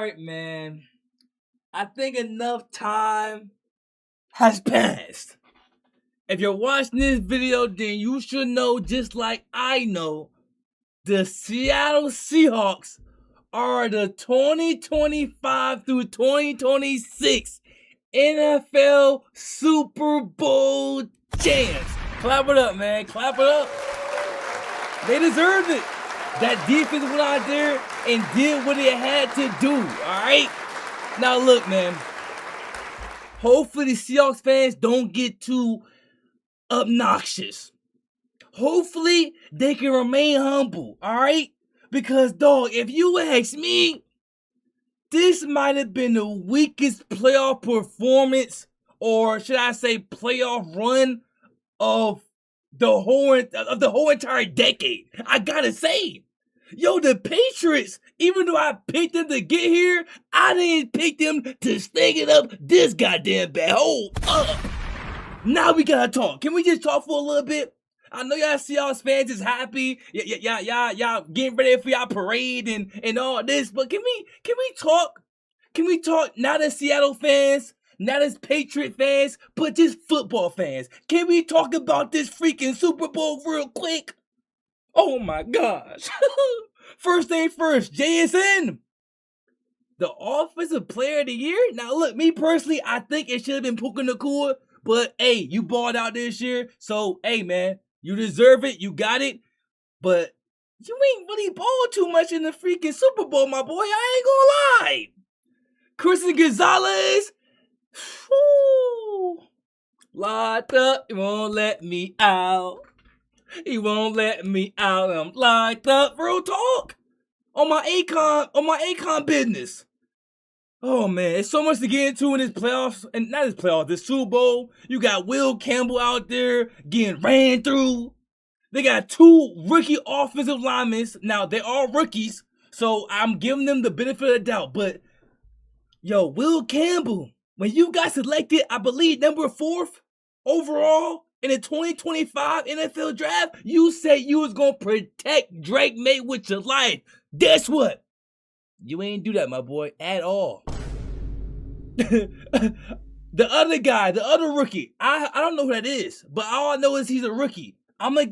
Alright, man. I think enough time has passed. If you're watching this video, then you should know, just like I know, the Seattle Seahawks are the 2025 through 2026 NFL Super Bowl champs. Clap it up, man. Clap it up. They deserved it. That defense went out there and did what it had to do, alright? Now look, man. Hopefully the Seahawks fans don't get too obnoxious. Hopefully they can remain humble, alright? Because, dog, if you ask me, this might have been the weakest playoff performance, or should I say playoff run of the whole entire decade. I gotta say, yo, the Patriots, even though I picked them to get here, I didn't pick them to stink it up this goddamn bad. Hold up. Now we gotta talk. Can we just talk for a little bit? I know y'all Seahawks fans is happy. Y'all getting ready for y'all parade and all this, but can we talk? Can we talk not as Seattle fans, not as Patriot fans, but just football fans? Can we talk about this freaking Super Bowl real quick? Oh my gosh. First thing first, JSN. The Offensive Player of the Year? Now look, me personally, I think it should have been Puka Nacua, but hey, you balled out this year, so hey man, you deserve it, you got it, but you ain't really balled too much in the freaking Super Bowl, my boy, I ain't gonna lie. Christian Gonzalez, whew, locked up, he won't let me out. He won't let me out. I'm locked up. Real talk. On my Akon business. Oh man, it's so much to get into in this playoffs, and not this playoff, this Super Bowl. You got Will Campbell out there getting ran through. They got two rookie offensive linemen. Now they are rookies, so I'm giving them the benefit of the doubt. But yo, Will Campbell, when you got selected, I believe number 4th overall in the 2025 NFL draft, you said you was going to protect Drake May with your life. Guess what? You ain't do that, my boy, at all. The other guy, the other rookie, I don't know who that is, but all I know is he's a rookie. I'm gonna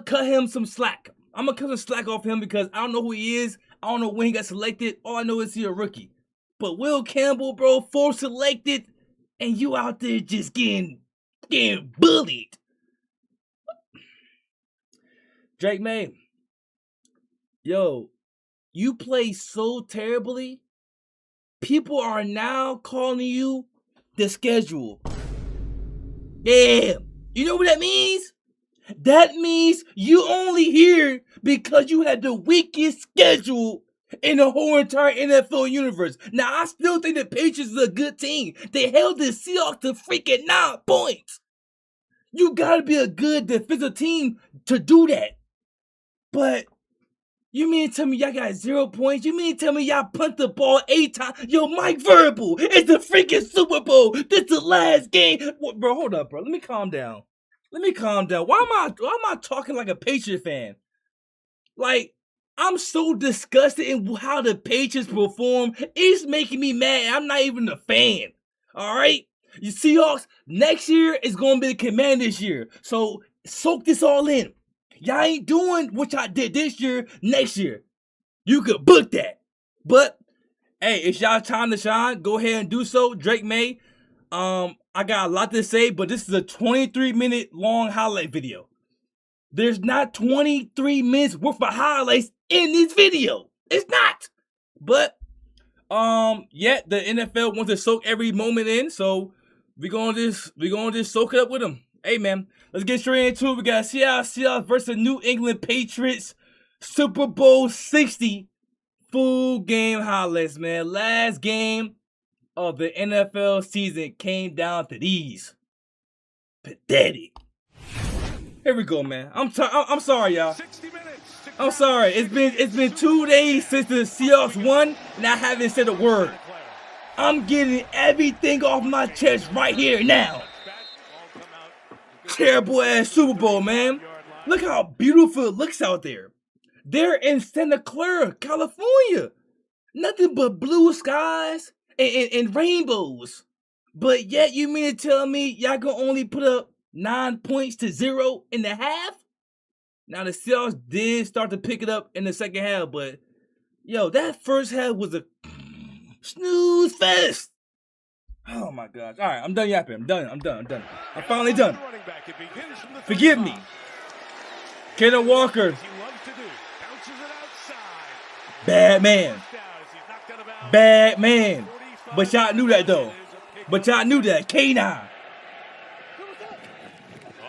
cut him some slack. I'm gonna cut some slack off him because I don't know who he is. I don't know when he got selected. All I know is he's a rookie. But Will Campbell, bro, 4th selected, and you out there just getting bullied. Drake May, yo, you play so terribly. People are now calling you the schedule. Yeah, you know what that means? That means you only here because you had the weakest schedule in the whole entire NFL universe. Now, I still think the Patriots is a good team. They held the Seahawks to freaking 9 points. You gotta be a good defensive team to do that. But you mean to tell me y'all got 0 points? You mean to tell me y'all punt the ball 8 times? Yo, Mike Verbal, it's the freaking Super Bowl. This is the last game. Bro, hold up, bro. Let me calm down. Why am I talking like a Patriot fan? Like, I'm so disgusted in how the Patriots perform. It's making me mad. I'm not even a fan. Alright? You Seahawks, next year is going to be the Commanders year. So, soak this all in. Y'all ain't doing what y'all did this year, next year. You could book that. But, hey, it's y'all time to shine. Go ahead and do so. Drake May, I got a lot to say, but this is a 23-minute long highlight video. There's not 23 minutes worth of highlights in this video. It's not. But, yeah, the NFL wants to soak every moment in, so we're gonna just soak it up with them. Hey, man, let's get straight into it. We got Seattle versus New England Patriots, Super Bowl 60 full game highlights, man. Last game of the NFL season came down to these. Pathetic. Here we go, man. I'm sorry, y'all. I'm sorry. It's been 2 days since the Seahawks won, and I haven't said a word. I'm getting everything off my chest right here now. Terrible ass Super Bowl, man. Look how beautiful it looks out there. They're in Santa Clara, California. Nothing but blue skies and rainbows. But yet you mean to tell me y'all can only put up 9 points to 0 in the half? Now the Seahawks did start to pick it up in the second half, but yo, that first half was a snooze fest. Oh my gosh. Alright, I'm done yapping. I'm done. I'm finally done. Forgive me. Kenneth Walker. Bad man. Bad man. But y'all knew that though. But y'all knew that. K9.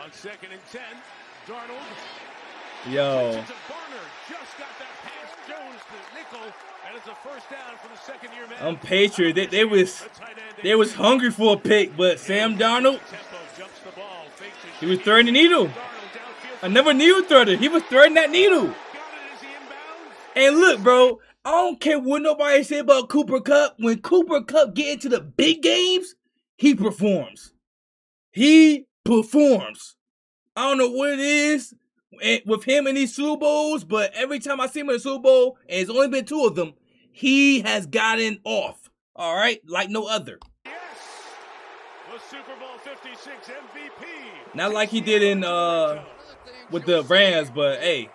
On 2nd and 10, Darnold. Yo. Just got that pass. Jones to nickel, and it's a first down for the second-year man. I'm Patriots. They was hungry for a pick, but Sam Darnold, he was throwing the needle. I never knew threader. He was throwing that needle. And look, bro, I don't care what nobody say about Cooper Kupp. When Cooper Kupp get into the big games, he performs. He performs. I don't know what it is with him in these Super Bowls, but every time I see him in a Super Bowl, and it's only been 2 of them, he has gotten off. All right? Like no other. Yes! The Super Bowl 56 MVP. Not like he did in with the Rams, but hey,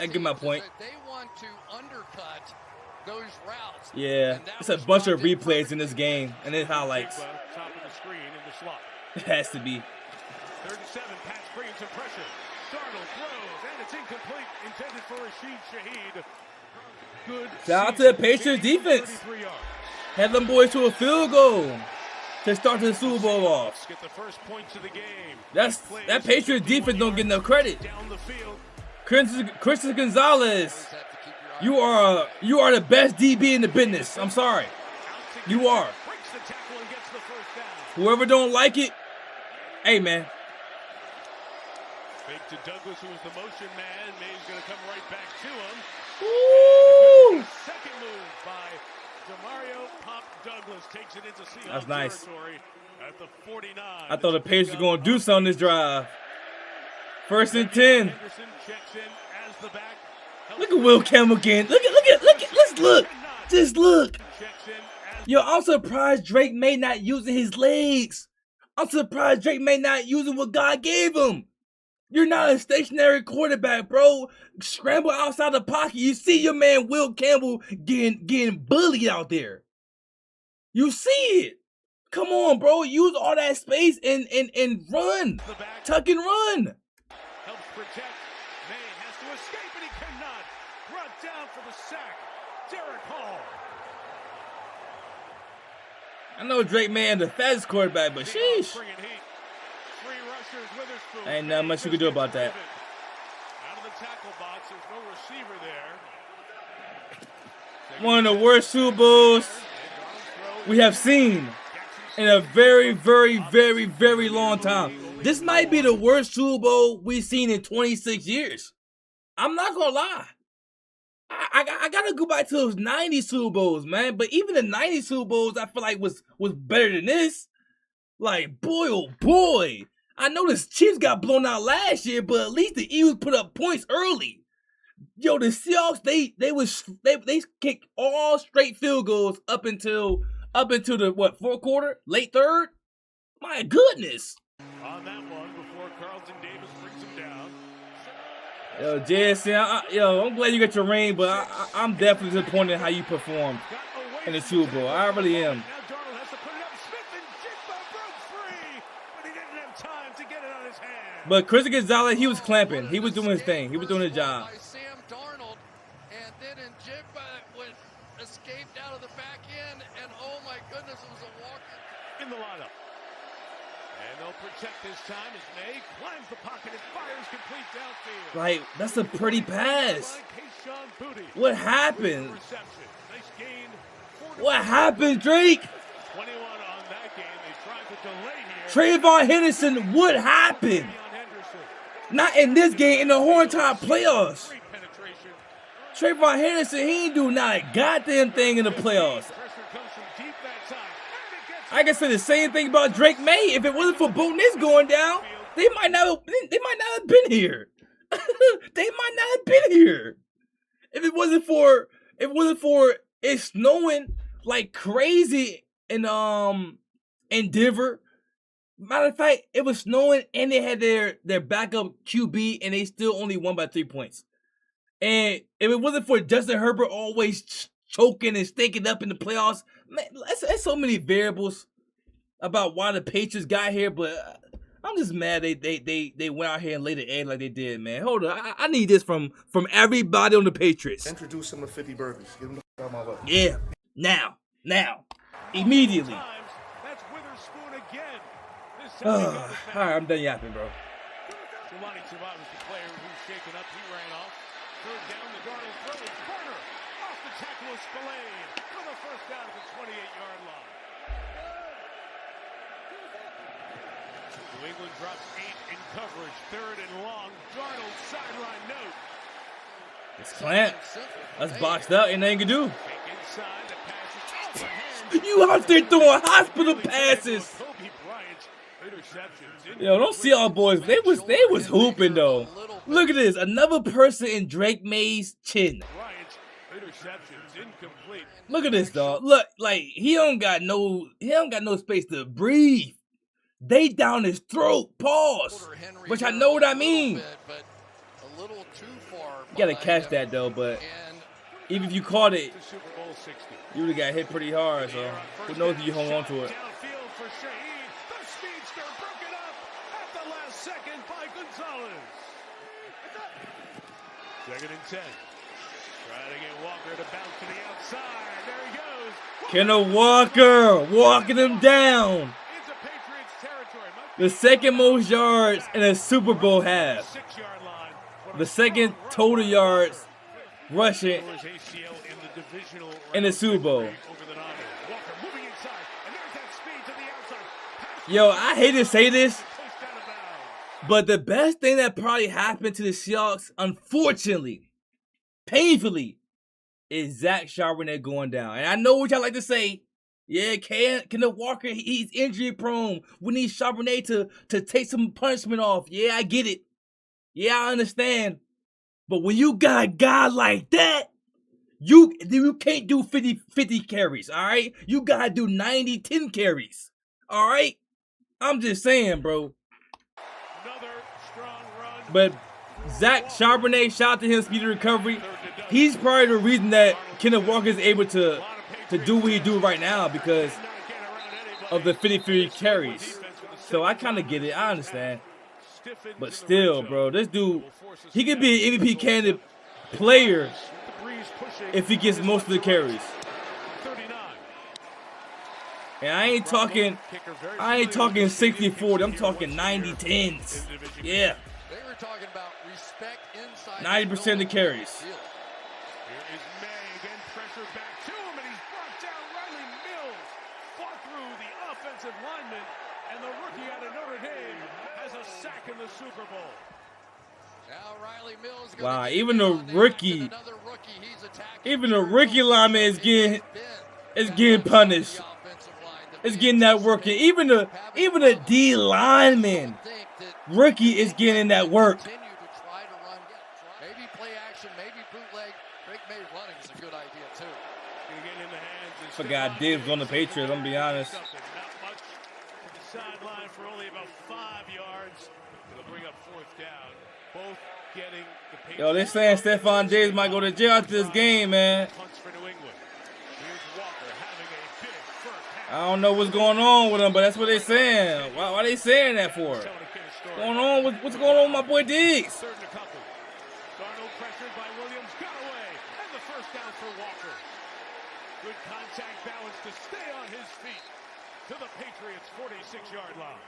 I get my point. They want to undercut those routes. Yeah, it's a bunch of replays in this game, and then highlights. Top of the screen in the slot. It has to be. 37, Pat brings some pressure. Darnold throws, and it's incomplete. Intended for Rashid Shaheed. Good. Shout out to the Patriots defense. Had them boys to a field goal to start the Super Bowl off. Get the first points of the game. That Patriots defense don't get enough credit. Down the field. Christian Gonzalez, you are the best DB in the business. I'm sorry, you are. Breaks the tackle and gets the first down. Whoever don't like it, hey man. Fake to Douglas, who was the motion man. May's going to come right back to him. Ooh. Second move by Demario Pop Douglas takes it into Seahawks That's nice. territory at the 49. I thought the Patriots were going to do something this drive. 1st and 10. Henderson checks in as the back. Look at Will Campbell again. Look at. Let's look. Just look. Checks in as Yo, I'm surprised Drake May not using his legs. I'm surprised Drake May not using what God gave him. You're not a stationary quarterback, bro. Scramble outside the pocket. You see your man Will Campbell getting bullied out there. You see it. Come on, bro. Use all that space and run. the back. Tuck and run. Helps protect. May has to escape, and he cannot. Brought down for the sack. Derek Hall. I know Drake May is the fastest quarterback, but sheesh. Bringing heat. 3 rushers, Witherspoon. Ain't not much you can do about that. Out of the tackle box, there's no receiver there. One of the worst Super Bowls we have seen in a very, very, very, very long time. This might be the worst Super Bowl we've seen in 26 years. I'm not gonna lie. I gotta go back to those 90s Super Bowls, man. But even the 90s Super Bowls, I feel like was better than this. Like, boy, oh boy. I know the Chiefs got blown out last year, but at least the Eagles put up points early. Yo, the Seahawks, they kicked all straight field goals up until the fourth quarter, late third. My goodness. On that one, before Carlton Davis brings him down. Yo, JSN, I'm glad you got your ring, but I'm definitely disappointed in how you performed in the Super Bowl. I really am. Now Darnold has to put it up. Smith and Jigba broke free, but he didn't have time to get it on his hand. But Christian Gonzalez, he was clamping. He was doing his thing. He was doing his job. By Sam Darnold, and then Njigba escaped out of the back end, and oh my goodness, it was a walk. In the lineup. And they'll protect this time as May climbs the pocket and fires complete downfield. Like, that's a pretty pass. Like Booty. What happened? Reception. Nice gain. What happened, Drake? 21 on that game. They tried to delay here. Trayvon Henderson, what happened? On Henderson. Not in this game, in the whole time playoffs. Great penetration. Trayvon Henderson, he ain't do not a goddamn thing in the playoffs. Pressure comes from deep that time. And it gets I can say the same thing about Drake May. If it wasn't for Bo Nix going down, they might not have been here. They might not have been here. If it wasn't for it snowing like crazy in Denver. Matter of fact, it was snowing and they had their backup QB and they still only won by 3 points. And if it wasn't for Justin Herbert always choking and stinking up in the playoffs, man, there's so many variables about why the Patriots got here, but I'm just mad they went out here and laid the egg like they did, man. Hold on, I need this from everybody on the Patriots. Introduce them to 50 burgers. Get them the out of my way. Yeah, now, immediately. That's Witherspoon again. All right, I'm done yapping, bro. Jelani survives the player who's shaken up. He ran off. Third down, the Darnold throws. Burner off the tackle of Spillane for the first down at the 28-yard line. New England drops 8 in coverage. Third and long. Darnold sideline note. It's Clamp. That's boxed up. Ain't nothing you can do. Take inside. The pass is off the hands. You out there throwing hospital passes. Kobe Bryant. Interceptions. Yo, don't see our boys. They was hooping though. Look at this. Another person in Drake May's chin. Bryant. Interceptions. Incomplete. Look at this, dog. Look, like he don't got no space to breathe. They down his throat. Pause. Which I know what I mean. You gotta catch that though, but even if you caught it, Super Bowl 60. you would've got hit pretty hard, so who knows if you hung on to it. Downfield for Shaheed. The speedster broken up at the last second by Gonzalez. Second and 10. Trying to get Walker to bounce to the outside. There he goes. Kenneth Walker walking him down. Into Patriots territory. The second most yards in a Super Bowl half. 6-yard line. The second total yards rushing His ACL in the divisional in the Super Bowl. over the Niners. Walker moving inside, and there's that speed to the outside. Pass Yo, I hate to say this, pushed out of bounds. but the best thing that probably happened to the Seahawks, unfortunately, painfully, is Zach Charbonnet going down. And I know what y'all like to say. Yeah, Kenneth Walker, he's injury prone. We need Charbonnet to take some punishment off. Yeah, I get it. Yeah, I understand. But when you got a guy like that, you can't do 50 carries, all right? You got to do 90-10 carries, all right? I'm just saying, bro. Another strong run. But Zach Charbonnet, shout out to him, speedy recovery. He's probably the reason that Kenneth Walker is able to do what he do right now because of the 50 carries. So I kind of get it. I understand. But still, bro, this dude, he could be an MVP candidate player if he gets most of the carries. And I ain't talking 60-40. I'm talking 90-10s. Yeah. They were talking about respect inside 90% of the carries. Here is May again, pressure back to him, and he's brought down. Riley Mills fought through the offensive lineman, and the rookie out of Notre Dame has a sack in the Super Bowl. Now Riley Mills Wow, even the rookie lineman is getting punished. It's getting that work. And even the D lineman rookie is getting that work. Maybe play action, maybe bootleg. Drake May running is a good idea too. Forgot Diggs on the Patriots, I'm gonna be honest. Not much to the sideline for only about 5 yards. It'll bring up fourth down. Both getting the Patriots. Yo, they saying Stephon Diggs might go to jail after this game, man. Punts for New England. Here's Walker having a big first half. I don't know what's going on with him, but that's what they saying. Why they saying that for? What's going on with my boy Diggs? Third and a couple. Darnold pressured by Williams, got away, and the first down for Walker. Good contact balance to stay on his feet to the Patriots' 46-yard line.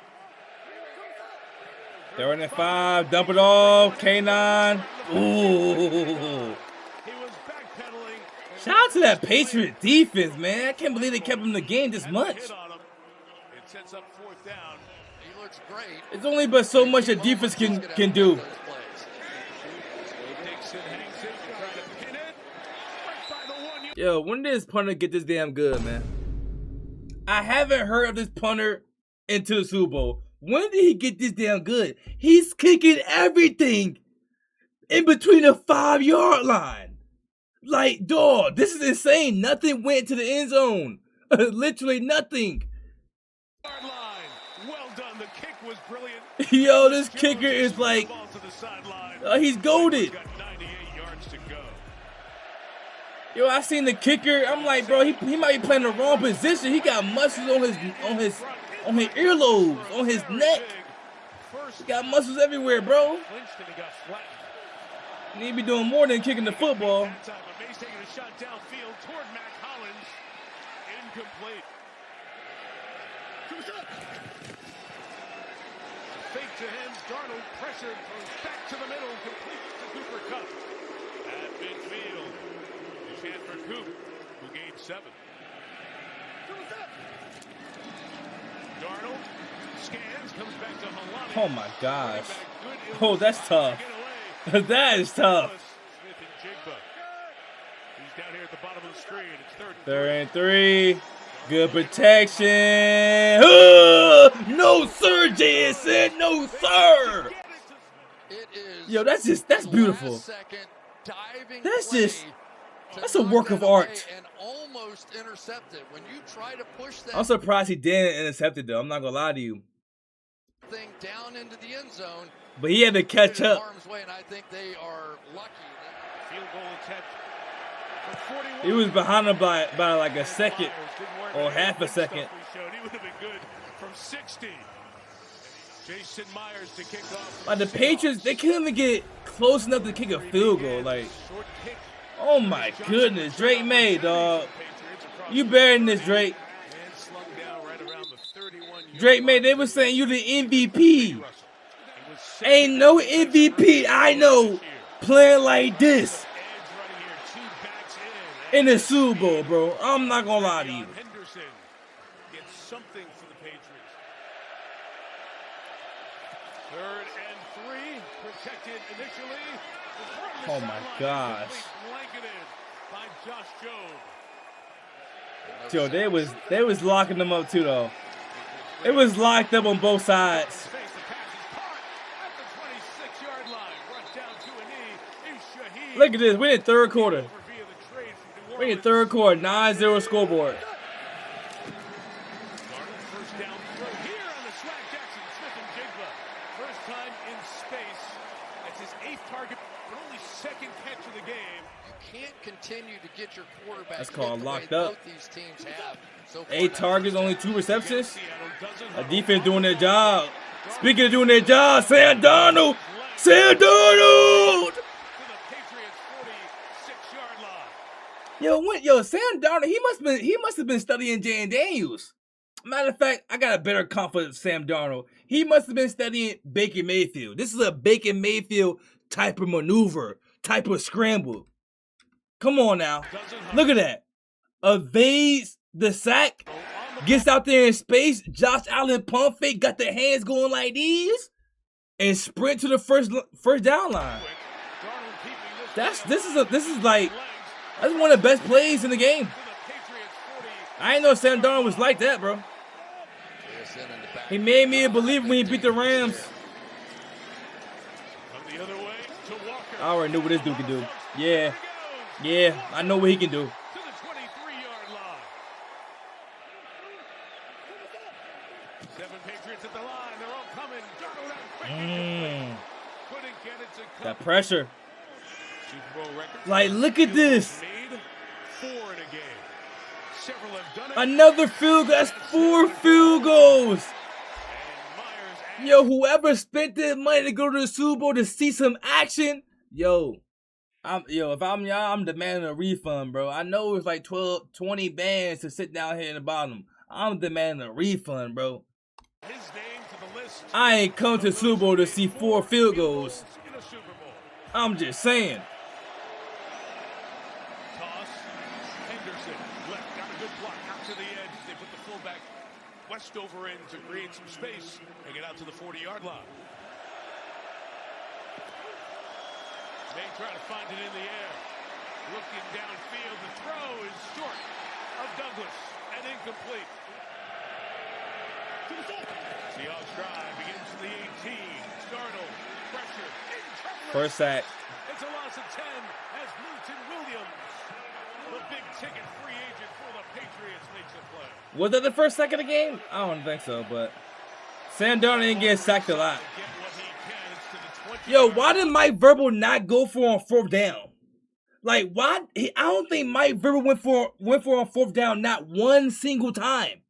They're in at 5, dump it off, K9. Ooh. He was backpedaling. Shout out to that Patriot defense, man. I can't believe they kept him in the game this much. Hit on him. It sets up fourth down. He looks great. It's only but so much a defense can do. Dixon hangs it, trying to pin it. Right by the 1 yard. Yo, when did this punter get this damn good, man? I haven't heard of this punter into the Super Bowl. When did he get this damn good? He's kicking everything in between the 5-yard line. Like, dog, this is insane. Nothing went to the end zone. Literally nothing. Well done. The kick was brilliant. Yo, this kicker is like, he's goated. Got 98 yards to go. Yo, I seen the kicker. I'm like, bro, he might be playing the wrong position. He got muscles on his earlobes, on his neck. He got muscles everywhere, bro. He need to be doing more than kicking the football. Mays taking a shot downfield toward Mac Hollins. Incomplete. Fake to him. Darnold pressured, throws back to the middle, complete to Cooper Kupp. At midfield, the chance for Coop, who gained 7. Darnold scans, comes back to Halani. Oh my gosh. Oh, that's tough. That is tough. Smith and Jigba. He's down here at the bottom of the screen. It's 3rd and 3. Good protection. No, sir, JSN. No, sir. It is Yo, that's beautiful. That's a work of art. And almost intercepted. When you try to push that I'm surprised he didn't intercept it, though. I'm not going to lie to you. thing down into the end zone. But he had to catch up. Harm's way, and I think they are lucky. field goal attempt from 41. He was behind him by like a second or half a second. He would have been good from 60. Jason Myers to kick off. Like the Patriots, they couldn't even get close enough to kick a field goal. Like, oh my goodness, Drake May, dog. You better than this, Drake. Drake May, they were saying you the MVP. Ain't no MVP I know playing like this in the Super Bowl, bro. I'm not gonna lie to you. Henderson gets something for the Patriots. 3rd and 3, protected initially. Oh my gosh. Blanketed by Josh Jobe. Yo, they was locking them up too, though. It was locked up on both sides. Look at this. We're in 3rd quarter. We're in 3rd quarter. 9-0 scoreboard. First down throw here on the swag Jackson. Smith and Jigba. First time in space. That's his 8th target, but only 2nd catch of the game. You can't continue to get your quarterback. That's called hit the way locked up. both these teams have so far. 8 targets, only 2 receptions. A defense doing their job. Speaking of doing their job, Sam Darnold. Sam Darnold. Yo, Sam Darnold, he must have been studying Jay Daniels. Matter of fact, I got a better confidence of Sam Darnold. He must have been studying Baker Mayfield. This is a Baker Mayfield type of maneuver, type of scramble. Come on now. Look at that. Evades the sack, gets out there in space. Josh Allen pump fake, got the hands going like these, and sprint to the first down line. That's one of the best plays in the game. I didn't know Sam Darnold was like that, bro. He made me a believer when he beat the Rams. I already knew what this dude could do. Yeah, I know what he can do. That pressure. Like, look at this. Another field goal. That's 4 field goals. Yo, whoever spent that money to go to the Super Bowl to see some action, if I'm y'all, I'm demanding a refund, bro. I know it's like 20 bands to sit down here in the bottom. I'm demanding a refund, bro. I ain't come to the Super Bowl to see 4 field goals. I'm just saying. Henderson left, got a good block out to the edge. They put the fullback Westover in to create some space and get out to the 40-yard line. May try to find it in the air. Looking downfield, the throw is short of Douglas and incomplete. Seahawks drive begins from the 18. Darnold, pressure, in trouble. First sack. It's a loss of 10 as Milton Williams, the big ticket free agent for the Patriots, makes a play. Was that the first sack of the game? I don't think so, but Sam Darnold didn't get sacked a lot. Yo, why did Mike Vrabel not go for on 4th down? Like, why? I don't think Mike Vrabel went for on 4th down not one single time.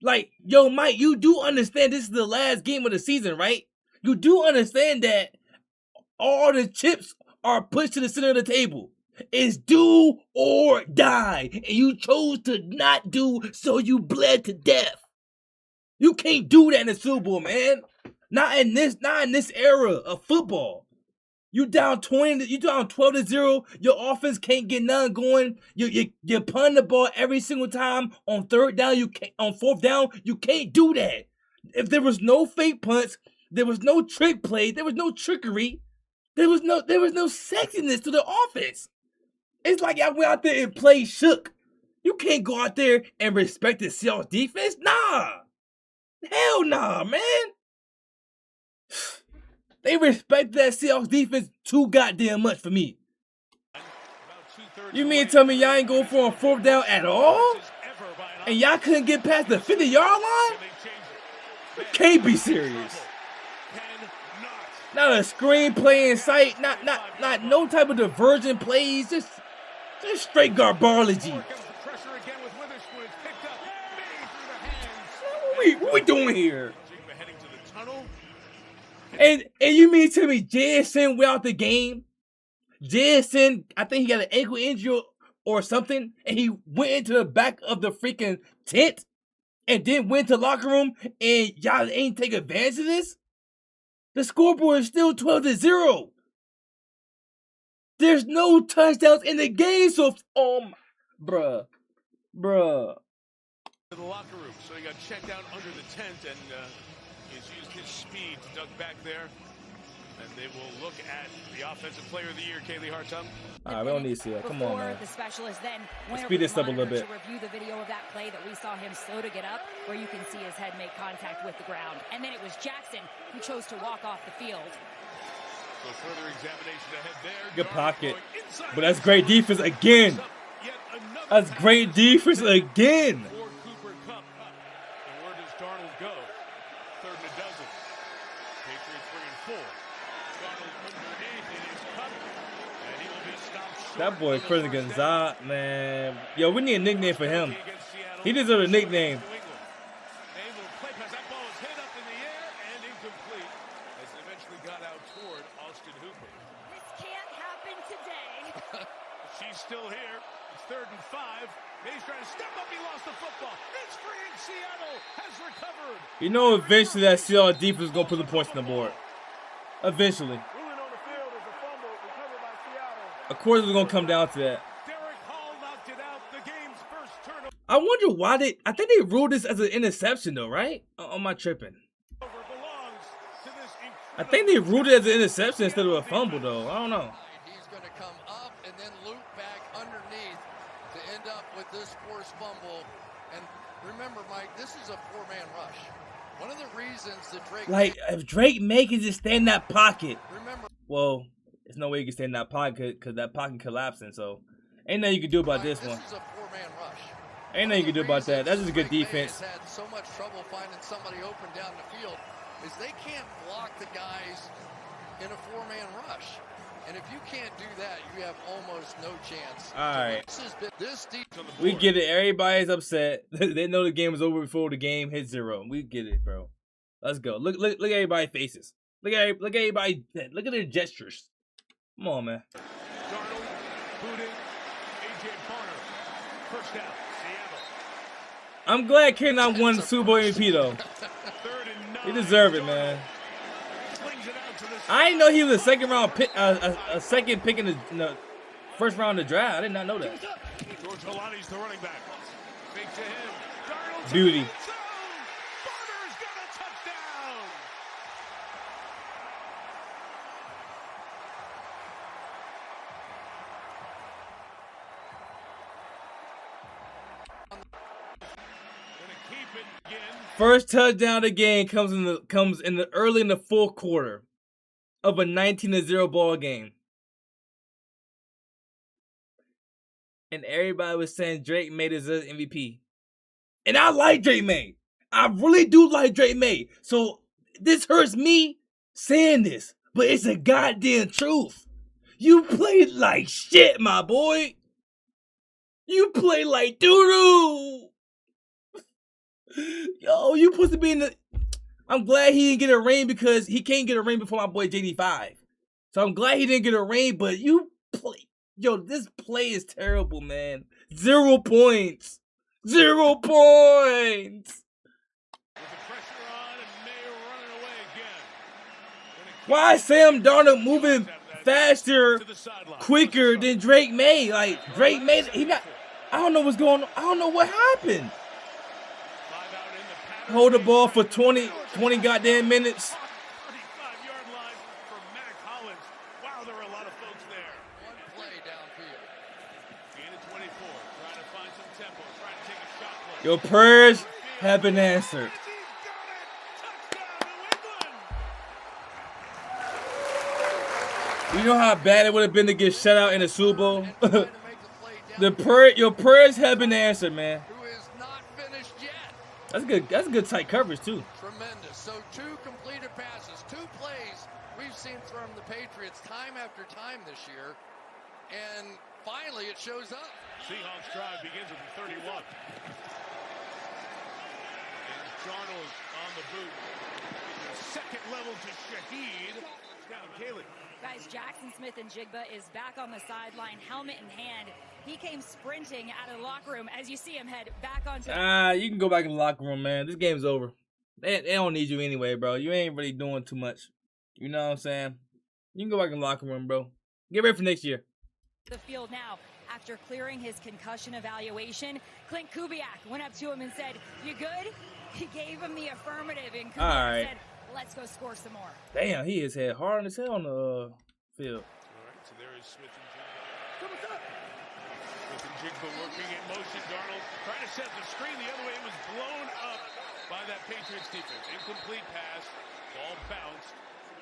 Like, yo, Mike, you do understand this is the last game of the season, right? You do understand that all the chips are pushed to the center of the table. It's do or die. And you chose to not do, so you bled to death. You can't do that in the Super Bowl, man. Not in this era of football. You down 12-0. Your offense can't get none going. You punt the ball every single time on 3rd down. On 4th down, you can't do that. If there was no fake punts, there was no trick play, there was no trickery, there was no sexiness to the offense. It's like y'all went out there and played shook. You can't go out there and respect the Seahawks defense. Nah. Hell nah, man. They respect that Seahawks defense too goddamn much for me. You mean tell me y'all ain't go for a 4th down at all? And y'all couldn't get past the 50-yard line? You can't be serious. Not a screen play in sight. Not no type of diversion plays. Just straight garbology. What we doing here? And you mean tell me JSN went out the game? JSN, I think he got an ankle injury or something, and he went into the back of the freaking tent and then went to the locker room, and y'all ain't take advantage of this? The scoreboard is still 12-0. There's no touchdowns in the game, so bruh. To the locker room, so he got checked out under the tent, and he's used his speed to duck back there. And they will look at the Offensive Player of the Year, Kaylee Hartung. All right, we don't need to see that. Come on, man. The specialist then let's speed this up a little bit. To review the video of that play that we saw him slow to get up, where you can see his head make contact with the ground. And then it was Jackson who chose to walk off the field. So further examination ahead there. Good pocket. But that's great defense again. That's great defense again. For Cooper Kupp. And where does Darnold go? 3rd and a dozen. Patriots bringing 4. Darnold underneath. It is Kupp. And he will be stopped short. That boy, Chris Gonzalez, man. Yo, we need a nickname for him. He deserves a nickname. That ball was hit up in the air and incomplete as it eventually got out toward Austin Hooper. This can't happen today. She's still here. It's 3rd and 5. He's trying to step up. He lost the football. It's free in Seattle. Has recovered. You know, eventually that Seahawks defense is going to put the points on the board. Eventually. Ruling on the field is a fumble recovered by Seattle. Of course, it's going to come down to that. Derek Hall knocked it out. The game's first turnover. I wonder why I think they ruled this as an interception, though, right? Or am I tripping? I think they ruled it as an interception instead of a fumble, though. I don't know. He's going to come up and then loop back underneath to end up with this forced fumble. And remember, Mike, this is a 4-man rush. One of the reasons that Drake... Like, if Drake May can just stay in that pocket. Remember, well, there's no way you can stay in that pocket because that pocket collapsing, so ain't nothing you can do about this one. This is a 4-man rush. Ain't nothing you can do about that. That's just good defense. Had so much trouble finding somebody open down the field is they can't block the guys in a 4-man rush. And if you can't do that, you have almost no chance. All right. This we get it. Everybody's upset. They know the game was over before the game hit 0. We get it, bro. Let's go. Look at everybody's faces. Look at everybody. Look at their gestures. Come on, man. Darnold, booted, A.J. Barner, first down, Seattle. I'm glad Karen won the Super Bowl MVP, though. 3rd and 9. He deserved it, man. Slings it out to the I didn't know he was a second round pick, a second pick in the first round of the draft. I did not know that. George Holani's the running back. Fake to him. Darnold Beauty. Barner's got a touchdown. Gonna keep it again. First touchdown of the game comes in the early in the 4th quarter. of a 19-0 ball game. And everybody was saying Drake May deserves MVP. And I like Drake May. I really do like Drake May. So this hurts me saying this, but it's a goddamn truth. You played like shit, my boy. You played like doo-doo. Yo, you supposed to be in the... I'm glad he didn't get a ring because he can't get a ring before my boy JD5. So I'm glad he didn't get a ring, but you play... Yo, this play is terrible, man. 0 points. 0 points. Why is Sam Darnold moving faster, quicker than Drake May? Like, Drake May, he not... I don't know what's going on. I don't know what happened. Hold the ball for 20 goddamn minutes. 35-yard line for Mac Hollins. Wow, there were a lot of folks there. One play downfield. Gain of 24, trying to find some tempo, trying to take a shot play. Your prayers have been answered. He's got it! Touchdown, New England! You know how bad it would have been to get shut out in the Super Bowl? And trying to make the play down Your prayers have been answered, man. who is not finished yet. That's good. That's good tight coverage too. Tremendous. So 2 completed passes, 2 plays we've seen from the Patriots time after time this year. And finally it shows up. Seahawks drive begins with the 31. And Darnold on the boot. Second level to Shaheed. Down Caleb. Guys, Jackson Smith-Njigba is back on the sideline, helmet in hand. He came sprinting out of the locker room as you see him head back onto You can go back in the locker room, man. This game's over. They don't need you anyway, bro. You ain't really doing too much. You know what I'm saying? You can go back in the locker room, bro. Get ready for next year. the field now. After clearing his concussion evaluation, Clint Kubiak went up to him and said, "You good?" He gave him the affirmative, and Kubiak said, "Let's go score some more." Damn, he is head hard as hell on the field. All right, so there is Smith and Jigba. Smith and Jigba working in motion. Darnold trying to set the screen the other way. It was blown up by that Patriots defense. Incomplete pass. Ball bounced.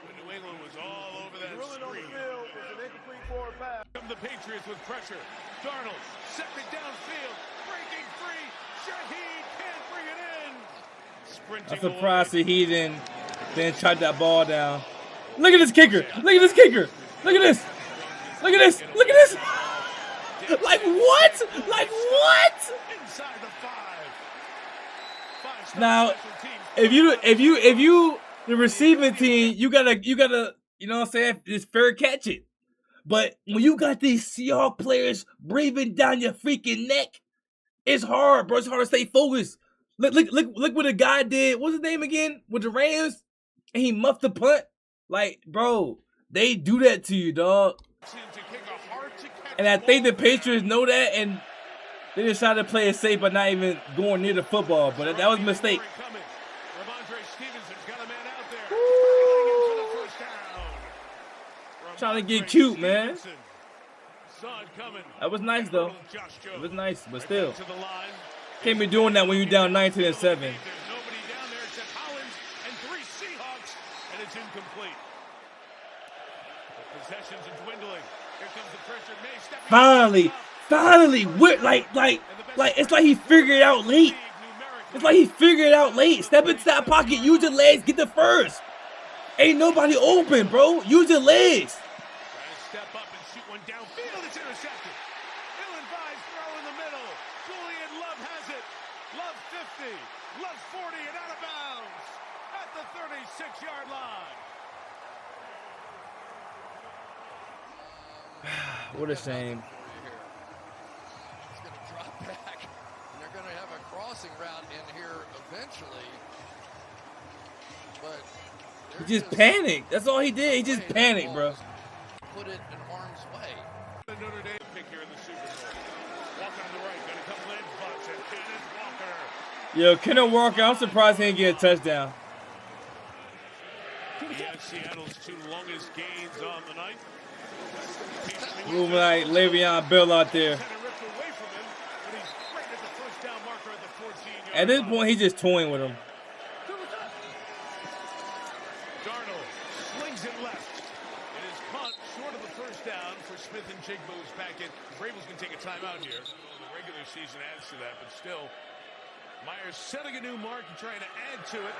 But New England was all over that Drilling on the screen. field is an incomplete forward pass. Come the Patriots with pressure. Darnold setting it downfield. Breaking free. Shaheed can't bring it in. Sprinting I'm surprised that he didn't chop that ball down. Look at this kicker. Look at this kicker. Look at this. Look at this. Look at this. Like what? Like what? Inside the 5. Now, if you the receiving team, you gotta, you know what I'm saying? It's fair catch it. But when you got these Seahawks players breathing down your freaking neck, it's hard, bro. It's hard to stay focused. Look what the guy did. What's his name again? With the Rams? And he muffed the punt. Like, bro, they do that to you, dog. And I think the Patriots know that, and they decided to play it safe by not even going near the football. But that was a mistake. Trying to get cute, man. That was nice, though. It was nice, but still. Can't be doing that when you're down 19-7. There's nobody down there except Hollins and 3 Seahawks, and it's incomplete. The possessions are dwindling. Here comes the pressure. May stepping Finally, it's like he figured it out late. It's like he figured it out late. Step into that pocket, use your legs, get the first. Ain't nobody open, bro. Use your legs. Trying to step up and shoot one downfield. It's intercepted. Ill-advised throw in the middle. Julian Love has it. Love 50. Love 40 and out of bounds at the 36-yard line. What a shame. It's going to drop back, and they're going to have a crossing route in here eventually. But He just panicked. That's all he did. He just panicked, bro. Put it in harm's way. The Notre Dame pick here in the Super Bowl. Walker on the right. Got a couple in spots. And Kenneth Walker. Yo, Kenneth Walker, I'm surprised he didn't get a touchdown. Yeah, Seattle's 2 longest gains on the night. Moving like Le'Veon Bell out there. At this point, he's just toying with him. Darnold slings it left. Smith and Jigbo's back in. Vrabel's going to take a timeout here. The regular season adds to that, but still, Myers setting a new mark and trying to add to it.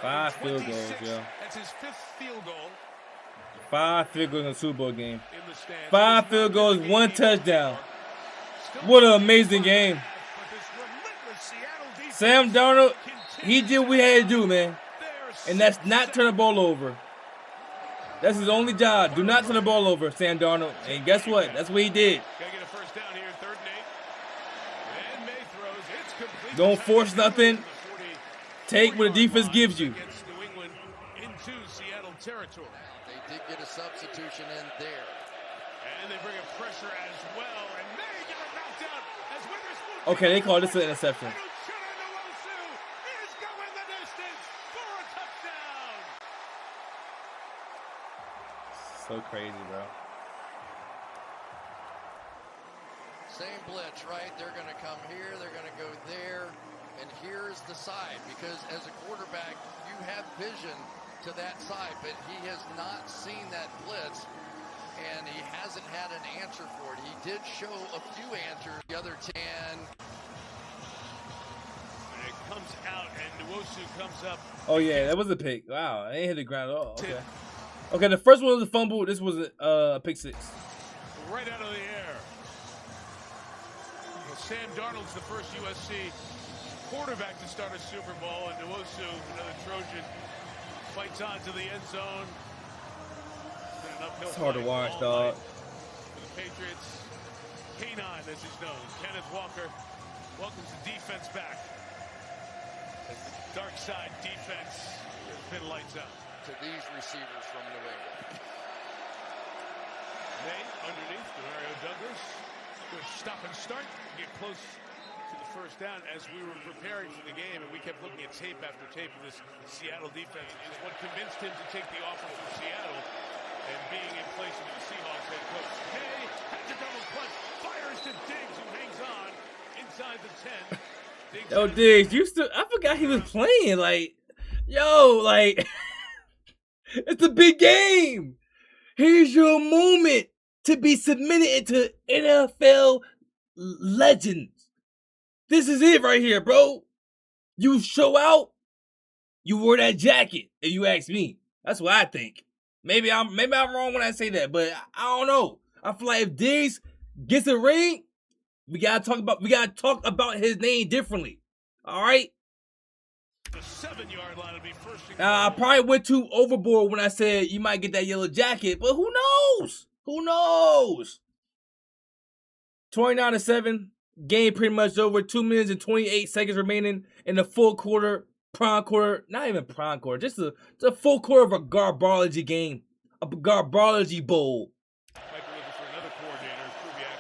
5 field goals, yo. That's his 5th field goal. 5 field goals in the Super Bowl game. In the stands. 5 field goals, 1 touchdown. What an amazing game. Sam Darnold, he did what he had to do, man. And that's not turn the ball over. That's his only job. Do not turn the ball over, Sam Darnold. And guess what? That's what he did. Don't force nothing. Take what the defense gives you. They did get a substitution in there. And they bring a pressure as well. And May get a knockdown as Witherspoon. Okay, they call this an interception. Is going the distance for a touchdown. So crazy, bro. Same blitz, right? They're going to come here, they're going to go there, and here's the side. Because as a quarterback, you have vision to that side, but he has not seen that blitz, and he hasn't had an answer for it. He did show a few answers. The other 10. And it comes out, and Nwosu comes up. Oh, yeah, that was a pick. Wow, they hit the ground at all. Okay. Okay, the first one was a fumble. This was a pick 6. Right out of the air. Well, Sam Darnold's the first USC quarterback to start a Super Bowl, and Nwosu, another Trojan, fights on to the end zone. It's hard to watch, dog. For the Patriots, K9, as he's known, Kenneth Walker welcomes the defense back. As the dark side defense has been lights out. To these receivers from New England. May underneath to Mario Douglas. Good stop and start. Get close to the first down as we were preparing for the game, and we kept looking at tape after tape of this Seattle defense. Is what convinced him to take the offer from Seattle and being in place of the Seahawks head coach. Hay has a double clutch, fires to Diggs, who hangs on inside the 10. Yo, Diggs, I forgot he was playing. Like, yo, like, it's a big game. Here's your moment to be submitted into NFL legends. This is it right here, bro. You show out, you wore that jacket, if you ask me. That's what I think. Maybe I'm wrong when I say that, but I don't know. I feel like if Diggs gets a ring, we gotta talk about his name differently. All right. The 7-yard line will be first. I probably went too overboard when I said you might get that yellow jacket, but who knows? Who knows? 29-7. Game pretty much over. 2 minutes and 28 seconds remaining in the full quarter. Prime quarter, not even prime quarter, just a full quarter of a garbology game, a garbology bowl. Might be looking for another coordinator. Kubiak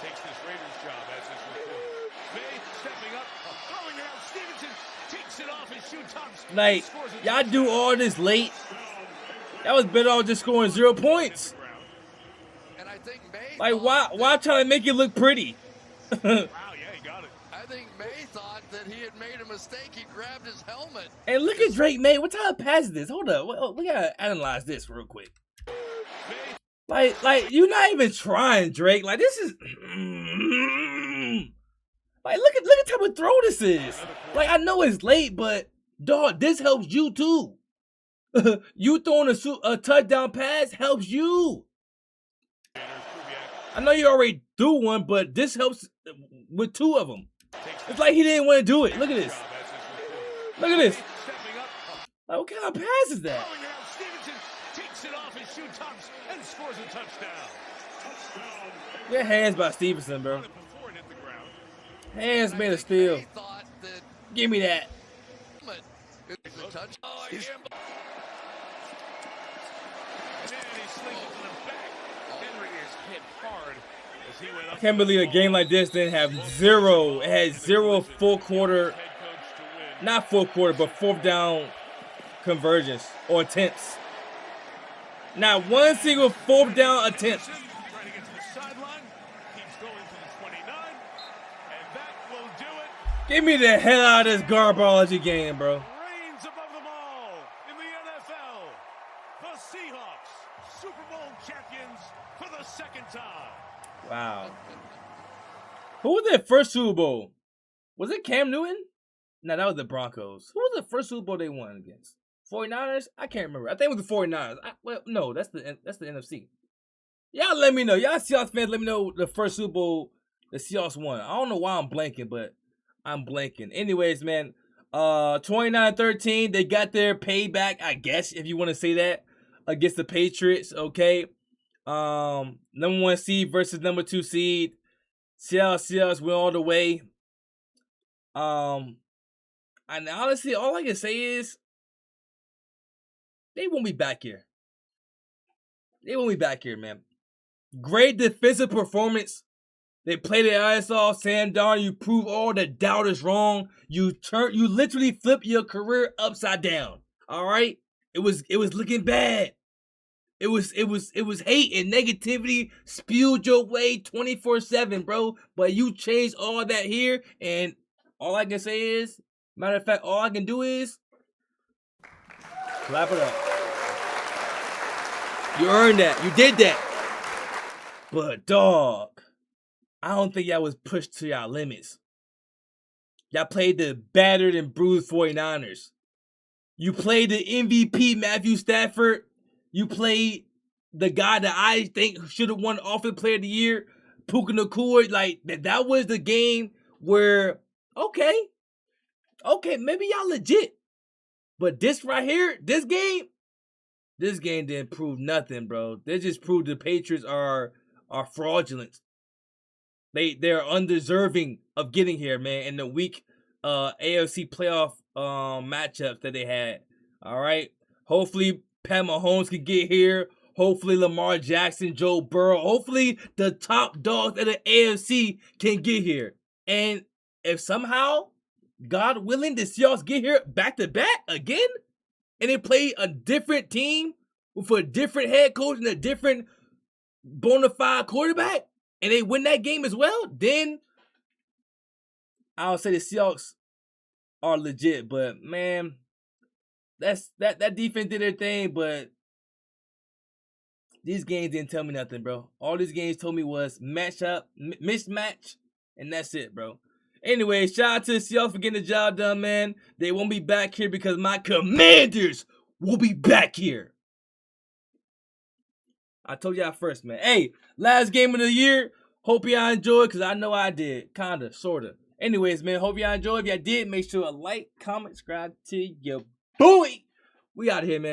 takes this Raiders job as his recruit. May stepping up, throwing it out. Stevenson takes it off his shoe tops. Like, y'all do all this late. That was better off just scoring 0 points. And I think May like, why try to make it look pretty? Wow, yeah, he got it. I think May thought that he had made a mistake. He grabbed his helmet. And look at Drake, man. What type of pass is this? Hold up. We gotta analyze this real quick. Like, you're not even trying, Drake. Like, this is like, look at the type of throw this is. Like, I know it's late, but dog, this helps you too. You throwing a touchdown pass helps you. I know you already threw one, but this helps with 2 of them. It's like he didn't want to do it. Look at this. Look at this. Like, what kind of pass is that? Stevenson takes it off his shoe tops and scores a touchdown. Get hands by Stevenson, bro. Hands made of steel. Give me that. I can't believe a game like this didn't have 0. It had 0 full quarter, not full quarter, but 4th down conversions or attempts. Not one single 4th down attempt. Trying to get to the sideline, keeps going to the 29, and that will do it. Get me the hell out of this garbology game, bro. Reigns above them all in the NFL. The Seahawks, Super Bowl champions for the 2nd time. their first Super Bowl? Was it Cam Newton? No, that was the Broncos. Who was the first Super Bowl they won against? 49ers? I can't remember. I think it was the 49ers. No, that's the NFC. Y'all let me know. Y'all Seahawks fans, let me know the first Super Bowl the Seahawks won. I don't know why I'm blanking, but I'm blanking. Anyways, man, 29-13, they got their payback, I guess, if you want to say that, against the Patriots, okay? Number 1 seed versus number 2 seed. Seahawks went all the way. And honestly, all I can say is they won't be back here. They won't be back here, man. Great defensive performance. They played their ass off. Sam Darnold, you prove all the doubters wrong. You literally flip your career upside down. All right? It was looking bad. It was hate and negativity spewed your way 24/7, bro. But you changed all that here, and all I can say is, matter of fact, all I can do is clap it up. You earned that. You did that. But dog, I don't think y'all was pushed to y'all limits. Y'all played the battered and bruised 49ers. You played the MVP Matthew Stafford. You played the guy that I think should have won Offensive Player of the Year, Puka Nacua. Like that was the game where okay, maybe y'all legit. But this right here, this game didn't prove nothing, bro. They just proved the Patriots are fraudulent. They're undeserving of getting here, man, in the weak AFC playoff matchups that they had. All right. Hopefully Pat Mahomes can get here. Hopefully Lamar Jackson, Joe Burrow. Hopefully the top dogs of the AFC can get here. And if somehow, God willing, the Seahawks get here back to back again, and they play a different team with a different head coach and a different bona fide quarterback, and they win that game as well, then I'll say the Seahawks are legit. But man, that defense did their thing, but these games didn't tell me nothing, bro. All these games told me was mismatch, and that's it, bro. Anyway, shout out to the Seahawks for getting the job done, man. They won't be back here because my Commanders will be back here. I told y'all first, man. Hey, last game of the year. Hope y'all enjoyed, because I know I did. Kinda, sorta. Anyways, man, hope y'all enjoyed. If y'all did, make sure to like, comment, subscribe to your boy. We out of here, man.